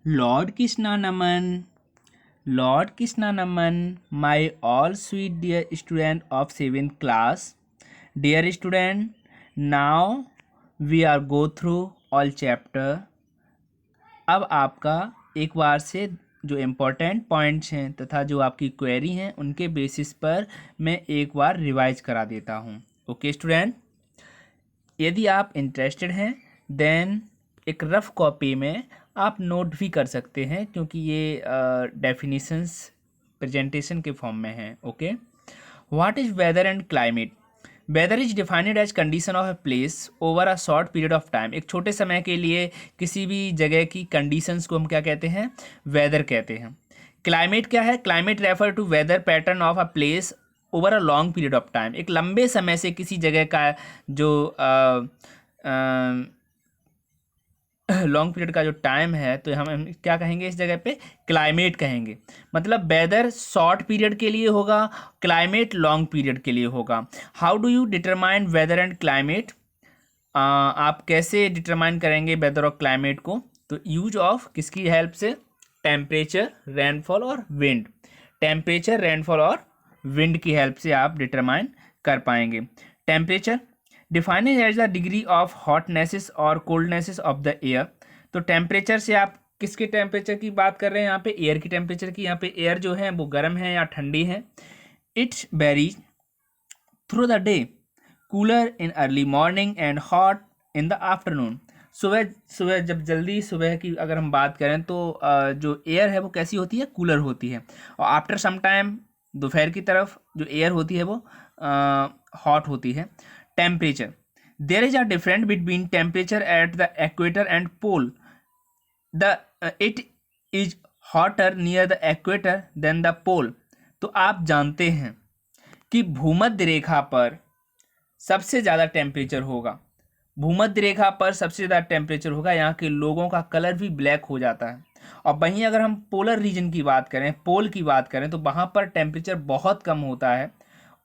Lord Krishnanaman, Lord Krishnanaman, my all sweet dear student of 7th class. Dear student, now we are go through all chapter. अब आपका एक बार से जो important points हैं तथा जो आपकी क्वेरी हैं उनके बेसिस पर मैं एक बार रिवाइज करा देता हूँ. ओके स्टूडेंट, यदि आप इंटरेस्टेड हैं देन एक रफ कॉपी में आप नोट भी कर सकते हैं क्योंकि ये डेफिनेशंस प्रेजेंटेशन के फॉर्म में हैं. Okay, what is weather and climate? Weather is defined as condition of a place over a short period of time. एक छोटे समय के लिए किसी भी जगह की कंडीशंस को हम क्या कहते हैं? वेदर कहते हैं. क्लाइमेट क्या है? Climate refer to weather pattern of a place over a long period of time. एक लंबे समय से किसी जगह का जो लॉन्ग पीरियड का जो टाइम है तो हम क्या कहेंगे इस जगह पे? क्लाइमेट कहेंगे. मतलब वेदर शॉर्ट पीरियड के लिए होगा, क्लाइमेट लॉन्ग पीरियड के लिए होगा. How do you determine weather and climate? आप कैसे डिटरमाइन करेंगे वेदर और क्लाइमेट को? तो यूज ऑफ किसकी हेल्प से? टेम्परेचर, रेनफॉल और विंड. टेम्परेचर, रेनफॉल और विंड की हेल्प से आप डिटरमाइन कर पाएंगे. Temperature defined as the degree of hotnesses और कोल्डनेसेस ऑफ द एयर. तो टेम्परेचर से आप किसके टेम्परेचर की बात कर रहे हैं? यहाँ पे एयर की टेम्परेचर की. यहाँ पे एयर जो है वो गर्म है या ठंडी है. It's varies through the day, cooler in early morning and hot in the afternoon. सुबह सुबह जब जल्दी सुबह की अगर हम बात करें तो जो एयर है वो कैसी होती है? कूलर होती है. और आफ्टर सम टाइम दोपहर की तरफ जो एयर होती है वो हॉट होती है. Temperature, there is a difference between temperature at the equator and pole. It is hotter near the equator than the pole. तो आप जानते हैं कि भूमध्य रेखा पर सबसे ज़्यादा टेम्परेचर होगा. भूमध्य रेखा पर सबसे ज़्यादा टेम्परेचर होगा. यहाँ के लोगों का कलर भी ब्लैक हो जाता है. और वहीं अगर हम पोलर रीजन की बात करें, पोल की बात करें, तो वहाँ पर टेम्परेचर बहुत कम होता है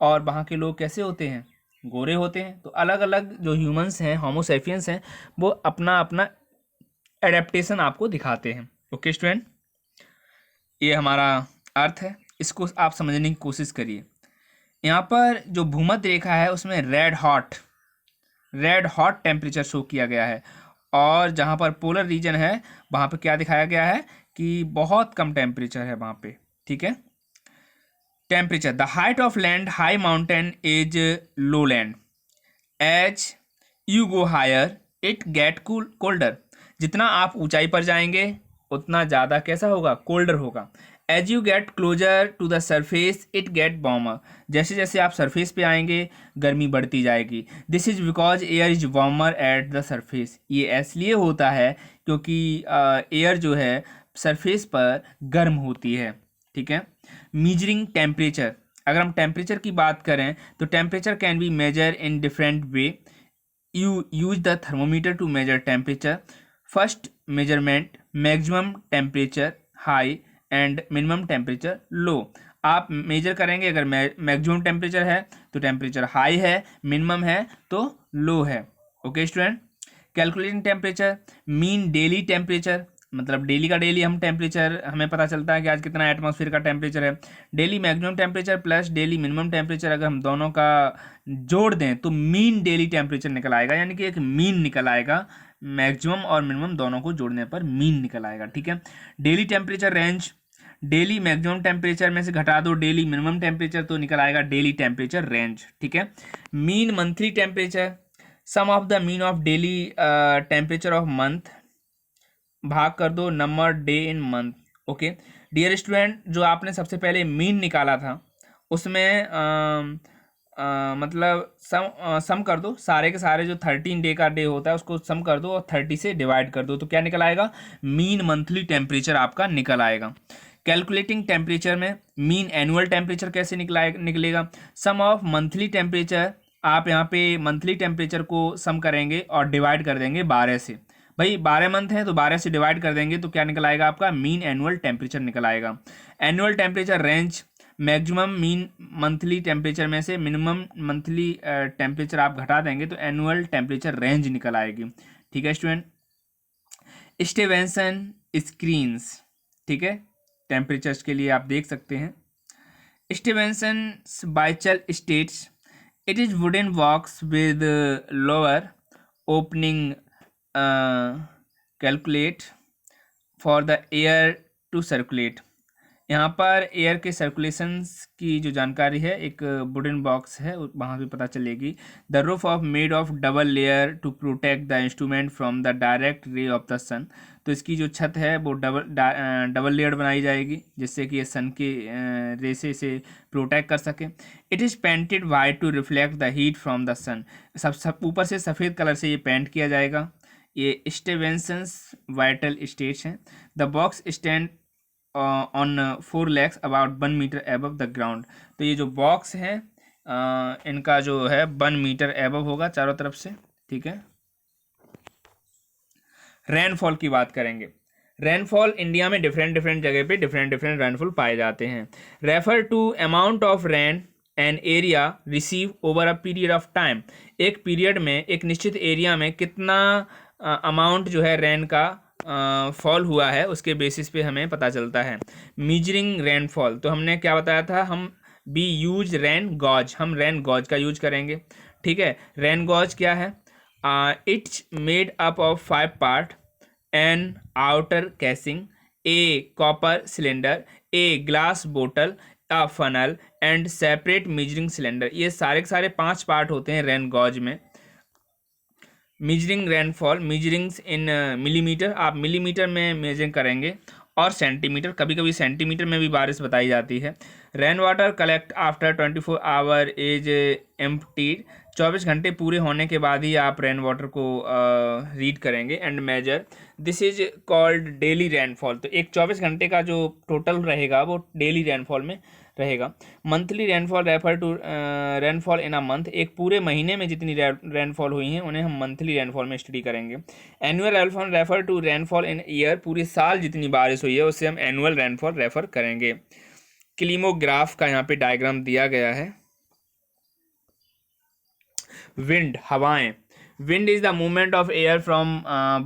और वहाँ के लोग कैसे होते हैं? गोरे होते हैं. तो अलग अलग जो ह्यूमंस हैं, होमोसेपियंस हैं, वो अपना अपना एडेप्टेशन आपको दिखाते हैं. ओके स्टूडेंट, ये हमारा अर्थ है, इसको आप समझने की कोशिश करिए. यहाँ पर जो भूमध्य रेखा है उसमें रेड हॉट टेम्परेचर शो किया गया है. और जहाँ पर पोलर रीजन है वहाँ पे क्या दिखाया गया है कि बहुत कम टेम्परेचर है वहाँ पे. ठीक है. Temperature, the height of land high mountain is low land. As you go higher it get colder. जितना आप ऊंचाई पर जाएंगे उतना ज़्यादा कैसा होगा? कोल्डर होगा. As you get closer to the surface it get warmer. जैसे जैसे आप सरफेस पे आएंगे गर्मी बढ़ती जाएगी. This is because air is warmer at the surface. ये इसलिए होता है क्योंकि एयर जो है सरफेस पर गर्म होती है. ठीक है. मीजरिंग टेम्परेचर, अगर हम टेम्परेचर की बात करें तो temperature can be measure in different way. You use the thermometer to measure temperature. First measurement maximum temperature high and minimum temperature low. आप मेजर करेंगे, अगर मैक्सिमम टेम्परेचर है तो टेम्परेचर हाई है, मिनिमम है तो लो है. Okay student. Calculating temperature, mean daily temperature, मतलब डेली का डेली हम टेम्परेचर हमें पता चलता है कि आज कितना एटमॉस्फेयर का टेम्परेचर है. Daily maximum temperature plus daily minimum temperature अगर हम दोनों का जोड़ दें तो मीन डेली टेम्परेचर निकल आएगा. यानी कि एक मीन निकल आएगा. मैक्सिमम और मिनिमम दोनों को जोड़ने पर मीन निकल आएगा. ठीक है. Daily temperature range, daily maximum temperature में से घटा दो डेली मिनिमम टेम्परेचर तो निकल आएगा डेली टेम्परेचर रेंज. ठीक है. Mean monthly temperature, sum of the mean of daily temperature of month, भाग कर दो number day in month. Okay dear student, जो आपने सबसे पहले मीन निकाला था उसमें मतलब सम कर दो. सारे के सारे जो 13 डे का डे होता है उसको सम कर दो और 30 से डिवाइड कर दो तो क्या निकल आएगा? मीन मंथली टेम्परेचर आपका निकल आएगा. कैलकुलेटिंग टेम्परेचर में मीन एनुअल टेम्परेचर कैसे निकलेगा? सम ऑफ मंथली टेम्परेचर, आप यहाँ पे मंथली टेम्परेचर को सम करेंगे और डिवाइड कर देंगे 12 से. भाई 12 मंथ है तो 12 से डिवाइड कर देंगे तो क्या निकल आएगा? आपका मीन एनुअल टेम्परेचर निकल आएगा. Annual temperature range, maximum mean monthly temperature में से मिनिमम मंथली टेम्परेचर आप घटा देंगे तो एनुअल टेम्परेचर रेंज निकल आएगी. ठीक है स्टूडेंट. स्टीवेंसन स्क्रीन्स, ठीक है, टेम्परेचर्स के लिए आप देख सकते हैं। स्टीवेंसन्स बाइचल states it is wooden box with lower opening calculate for the air to circulate. यहाँ पर एयर के सर्कुलेशंस की जो जानकारी है एक वुडन बॉक्स है वहाँ भी पता चलेगी। The roof of made of double layer to protect the instrument from the direct ray of the sun. तो इसकी जो छत है वो डबल लेयर बनाई जाएगी जिससे कि ये सन के रे से इसे प्रोटेक्ट कर सके। It is painted white to reflect the heat from the sun. सब ऊपर से सफ़ेद कलर से ये पेंट किया जाएगा। ये स्टीवेंसन्स वाइटल स्टेट्स हैं। The box stand on 4 legs about 1 metre above the ground. तो ये जो बॉक्स है इनका जो है 1 मीटर एबव होगा चारों तरफ से, ठीक है। रेनफॉल की बात करेंगे। रेनफॉल इंडिया में डिफरेंट जगह पे डिफरेंट रेनफॉल पाए जाते हैं। Refer to amount of rain an area receive over a period of time. एक पीरियड में एक निश्चित एरिया में कितना अमाउंट जो है रेन का फॉल हुआ है उसके बेसिस पे हमें पता चलता है। मीजरिंग रेनफॉल, तो हमने क्या बताया था, हम बी यूज रेन गॉज, हम रेन गॉज का यूज करेंगे, ठीक है। रेन गॉज क्या है, it's made up of 5 part, an outer casing, a copper cylinder, a glass बोतल, a funnel and separate measuring cylinder. ये सारे के सारे 5 पार्ट होते हैं रेन गॉज में। Measuring rainfall, measurings in millimetre, आप मिलीमीटर में मेजरिंग करेंगे और सेंटीमीटर, कभी कभी सेंटीमीटर में भी बारिश बताई जाती है। Rain water collect after 24 hour is emptied. 24 घंटे पूरे होने के बाद ही आप रेन वाटर को रीड करेंगे and measure. This is called daily rainfall. तो एक 24 घंटे का जो टोटल रहेगा वो डेली रेनफॉल में रहेगा। Monthly rainfall refer to rainfall in a month. एक पूरे महीने में जितनी रेनफॉल हुई हैं उन्हें हम मंथली रेनफॉल में स्टडी करेंगे। Annual rainfall refer to rainfall in year. पूरे साल जितनी बारिश हुई है उससे हम एनुअल रेनफॉल रेफर करेंगे। क्लीमोग्राफ का यहाँ पे डायग्राम दिया गया है। विंड, हवाएं। Wind is the movement of air from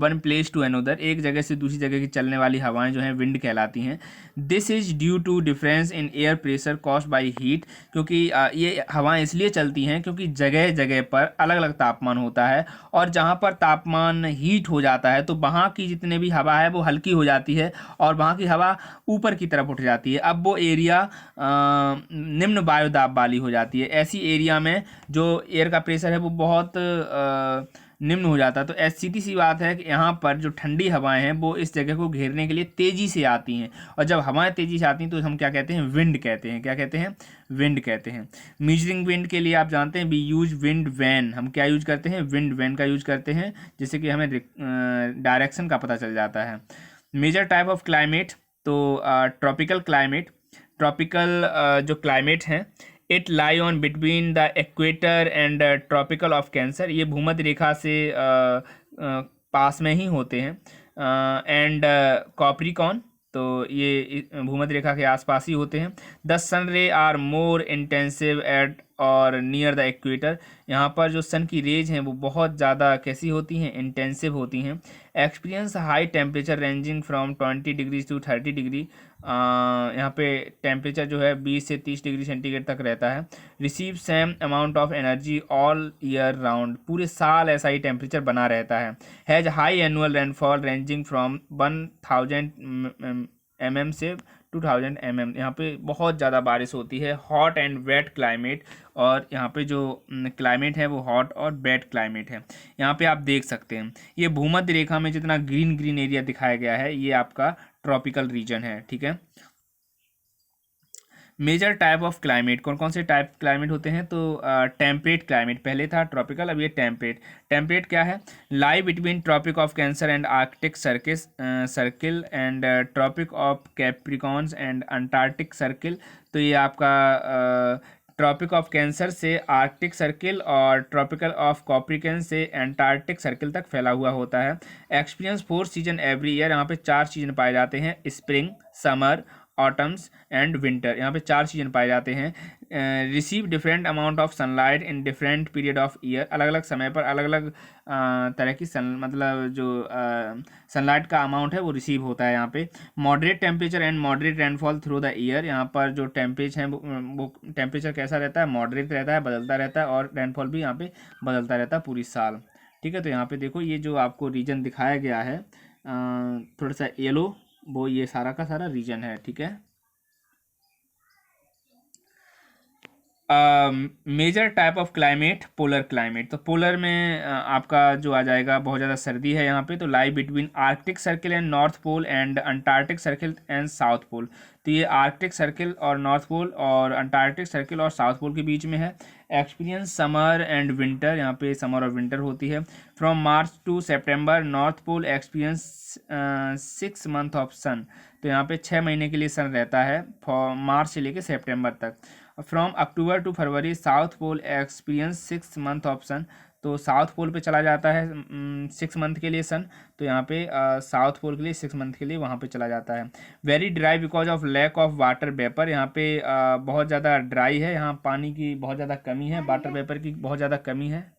one place to another. एक जगह से दूसरी जगह की चलने वाली हवाएं जो हैं विंड कहलाती हैं। This is due to difference in air pressure caused by heat. क्योंकि ये हवाएं इसलिए चलती हैं क्योंकि जगह जगह पर अलग अलग तापमान होता है और जहाँ पर तापमान हीट हो जाता है तो वहाँ की जितने भी हवा है वो हल्की हो जाती है और वहाँ की हवा ऊपर की तरफ उठ जाती है। अब वो एरिया निम्न वायुदाब वाली हो जाती है। ऐसी एरिया में जो एयर का प्रेशर है वो बहुत निम्न हो जाता है। तो ऐसी सीधी सी बात है कि यहाँ पर जो ठंडी हवाएं हैं वो इस जगह को घेरने के लिए तेज़ी से आती हैं और जब हवाएं तेज़ी से आती हैं तो हम क्या कहते हैं, विंड कहते हैं। क्या कहते हैं, विंड कहते हैं। मीजरिंग विंड के लिए आप जानते हैं वी यूज विंड वैन। हम क्या यूज करते हैं, विंड वैन का यूज करते हैं जिससे कि हमें डायरेक्शन का पता चल जाता है। मेजर टाइप ऑफ क्लाइमेट, तो ट्रॉपिकल क्लाइमेट। ट्रॉपिकल जो क्लाइमेट हैं it lie on between the equator and tropical of cancer. ये भूमध्य रेखा से पास में ही होते हैं। एंड कॉप्रिकॉन, तो ये भूमध्य रेखा के आसपास ही होते हैं। द सन रे आर मोर इंटेंसिव एट और नियर द इक्वेटर। यहाँ पर जो सन की रेज हैं वो बहुत ज़्यादा कैसी होती हैं, इंटेंसिव होती हैं। Experience high temperature ranging from 20 degree to 30 degree. यहाँ पे टेम्परेचर जो है 20 से 30 डिग्री सेंटीग्रेड तक रहता है। Receive same amount of energy all year round. पूरे साल ऐसा ही टेम्परेचर बना रहता है। Has high annual rainfall ranging from 1000 mm से 2000 mm। यहाँ पे बहुत ज़्यादा बारिश होती है। हॉट एंड वेट क्लाइमेट, और यहाँ पे जो क्लाइमेट है वो हॉट और वेट क्लाइमेट है। यहाँ पे आप देख सकते हैं ये भूमध्य रेखा में जितना ग्रीन एरिया दिखाया गया है ये आपका ट्रॉपिकल रीजन है, ठीक है। मेजर टाइप ऑफ क्लाइमेट, कौन कौन से टाइप क्लाइमेट होते हैं, तो टेम्परेट क्लाइमेट पहले था ट्रॉपिकल, अब ये टेम्परेट। टेम्परेट क्या है, lie between Tropic of Cancer and Arctic Circle and Tropic of Capricorns and Antarctic Circle. तो ये आपका ट्रॉपिक ऑफ कैंसर से आर्कटिक सर्किल और ट्रॉपिकल ऑफ कॉप्रिकन से एंटार्कटिक सर्किल तक फैला हुआ होता है। Experience 4 season every year. यहाँ पे 4 सीजन पाए जाते हैं, spring, summer, autumns and winter. यहाँ पे 4 सीजन पाए जाते हैं। Receive different amount of sunlight in different period of year, अलग अलग समय पर अलग अलग तरह की मतलब जो सनलाइट का अमाउंट है वो रिसीव होता है यहाँ पे। Moderate temperature and moderate rainfall through the year, यहाँ पर जो टेम्परेचर है वो टेम्परेचर कैसा रहता है, मॉडरेट रहता है, बदलता रहता है, और रेनफॉल भी यहाँ पे बदलता रहता है पूरी साल। ठीक है, तो यहाँ पे देखो ये जो आपको रीजन दिखाया गया है थोड़ा सा येलो, वो ये सारा का सारा रीजन है। ठीक है, major type of climate, polar climate. तो पोलर में आपका जो आ जाएगा बहुत ज़्यादा सर्दी है यहाँ पे, तो lie between Arctic Circle and North Pole and Antarctic Circle and South Pole. तो ये आर्कटिक सर्किल और नॉर्थ पोल और अंटार्कटिक सर्किल और साउथ पोल के बीच में है। एक्सपीरियंस समर एंड विंटर, यहाँ पे समर और विंटर होती है। From March to September north pole experience 6 month of sun, तो यहाँ पे 6 महीने के लिए सन रहता है मार्च से लेकर सेप्टेम्बर तक। From October to February south pole experience 6 month of sun, तो साउथ पोल पे चला जाता है 6 मंथ के लिए सन, तो यहाँ पे साउथ पोल के लिए 6 मंथ के लिए वहाँ पे चला जाता है। Very dry because of lack of water vapour, यहाँ पे बहुत ज़्यादा ड्राई है, यहाँ पानी की बहुत ज़्यादा कमी है, वाटर वेपर की बहुत ज़्यादा कमी है।